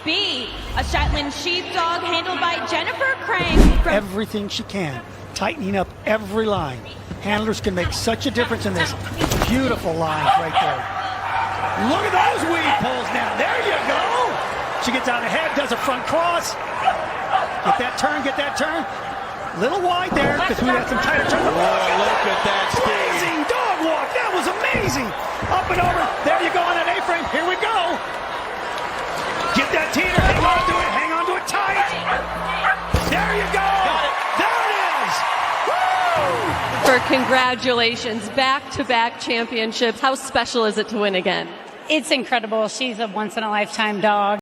B, a Shetland sheepdog handled by Jennifer Crane. Everything she can, tightening up every line. Handlers can make such a difference in this. Beautiful lines right there. Look at those weave pulls now. There you go. She gets out ahead, does a front cross. Get that turn, get that turn. Little wide there because we had some tighter turns. Oh, look at that speed. Amazing dog walk. That was amazing. Up and over. There you go on that A-frame. Here we go. Get that teeter. Hang on to it. Hang on to it tight. There you go. There it is. Woo! For congratulations, back-to-back championships. How special is it to win again? It's incredible. She's a once-in-a-lifetime dog.